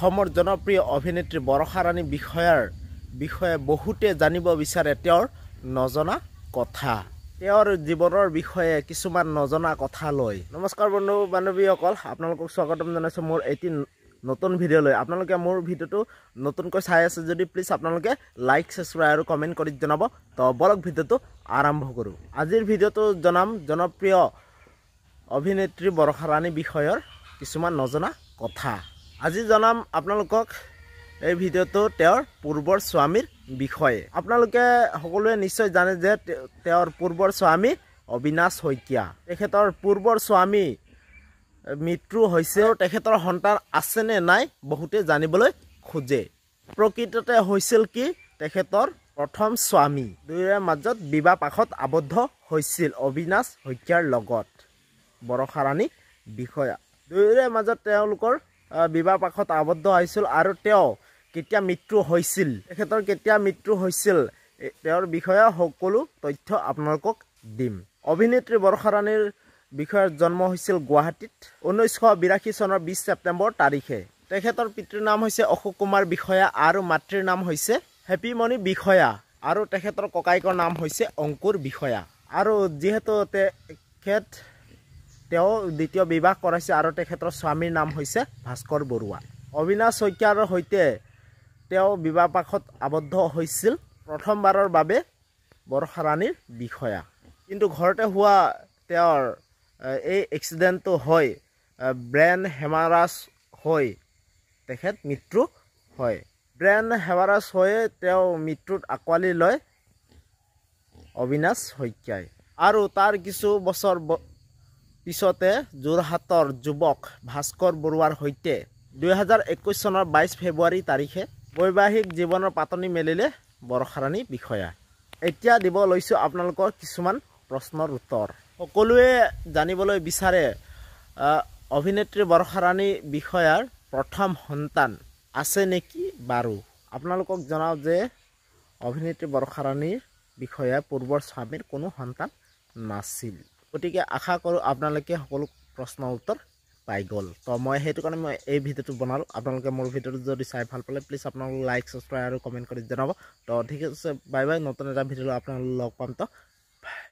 অসমৰ জনপ্ৰিয় অভিনেত্ৰী বৰষা ৰাণী বিষয়ে বহুতে জানিব বিচাৰে তেওঁৰ নজনা কথা। তেওঁৰ জীৱনৰ বিষয়ে কিছুমান নজনা কথা লৈ। নমস্কাৰ বন্ধু বান্ধৱীসকল, আপোনালোকক স্বাগতম জনাইছো মোৰ এটি নতুন ভিডিঅ'লৈ। আপোনালোকে মোৰ ভিডিঅ'টো নতুনকৈ চাই আছে যদি প্লিজ আপোনালোকে লাইক, সাবস্ক্ৰাইব আৰু কমেণ্ট কৰি জনাব। তো বলক ভিডিঅ'টো আৰম্ভ কৰোঁ। আজিৰ ভিডিঅ'টো জনাম জনপ্ৰিয় অভিনেত্ৰী বৰষা ৰাণী বিষয়ৰ কিছুমান নজনা কথা। আজি জনাম আপোনালোকক এই ভিডিঅ'টো তেওঁৰ পূৰ্বৰ স্বামীৰ বিষয়ে। আপোনালোকে সকলোৱে নিশ্চয় জানে যে তেওঁৰ পূৰ্বৰ স্বামী অবিনাশ শইকীয়া। তেখেতৰ পূৰ্বৰ স্বামী মৃত্যু হৈছে আৰু তেখেতৰ সন্তান আছে নে নাই বহুতে জানিবলৈ খোজে। প্ৰকৃততে হৈছিল কি, তেখেতৰ প্ৰথম স্বামী দুয়োৰে মাজত বিবাহ পাশত আবদ্ধ হৈছিল অবিনাশ শইকীয়াৰ লগত বৰষা ৰাণী বিষয়া। দুয়োৰে মাজত তেওঁলোকৰ বিবাহ পাশত আবদ্ধ হৈছিল আৰু তেওঁ কেতিয়া মৃত্যু হৈছিল, তেখেতৰ কেতিয়া মৃত্যু হৈছিল তেওঁৰ বিষয়ে সকলো তথ্য আপোনালোকক দিম। অভিনেত্ৰী বৰষা ৰাণীৰ বিষয়ৰ জন্ম হৈছিল গুৱাহাটীত 1982 চনৰ 20 ছেপ্টেম্বৰ তাৰিখে। তেখেতৰ পিতৃৰ নাম হৈছে অশোক কুমাৰ বিষয়া আৰু মাতৃৰ নাম হৈছে হেপিমণি বিষয়া আৰু তেখেতৰ ককায়েকৰ নাম হৈছে অংকুৰ বিষয়া। আৰু যিহেতু তেওঁ দ্বিতীয় বিবাহ কৰাইছে আৰু তেখেতৰ স্বামীৰ নাম হৈছে ভাস্কৰ বৰুৱা। অবিনাশ শইকীয়াৰ সৈতে তেওঁ বিবাহ পাশত আবদ্ধ হৈছিল প্ৰথমবাৰৰ বাবে বৰষা ৰাণীৰ বিষয়া। কিন্তু ঘৰতে হোৱা তেওঁৰ এই এক্সিডেণ্টটো হৈ ব্ৰেইন হেমাৰাজ হৈ তেখেত মৃত্যু হয়। ব্ৰেইন হেমাৰাজ হৈ তেওঁ মৃত্যুত আঁকোৱালি লয় অবিনাশ শইকীয়াই। আৰু তাৰ কিছু বছৰ পিছতে যোৰহাটৰ যুৱক ভাস্কৰ বৰুৱাৰ সৈতে 2021 চনৰ 22 ফেব্ৰুৱাৰী তাৰিখে বৈবাহিক জীৱনৰ পাতনি মেলিলে বৰষা ৰাণী বিষয়া। এতিয়া দিব লৈছোঁ আপোনালোকৰ কিছুমান প্ৰশ্নৰ উত্তৰ। সকলোৱে জানিবলৈ বিচাৰে অভিনেত্ৰী বৰষা ৰাণী বিষয়াৰ প্ৰথম সন্তান আছে নেকি বাৰু। আপোনালোকক জনাওঁ যে অভিনেত্ৰী বৰষা ৰাণীৰ বিষয়া পূৰ্বৰ স্বামীৰ কোনো সন্তান নাছিল। গতিকে আশা কৰোঁ আপোনালোকে সকলো প্ৰশ্নৰ উত্তৰ পাই গ'ল। তো মই সেইটো কাৰণে মই এই ভিডিঅ'টো বনালোঁ। আপোনালোকে মোৰ ভিডিঅ'টো যদি চাই ভাল পালে প্লিজ আপোনালোকে লাইক, সাবস্ক্ৰাইব আৰু কমেণ্ট কৰি জনাব। তো ঠিক আছে, বাই বাই। নতুন এটা ভিডিঅ'লৈ আপোনালোক লগ পাম। তো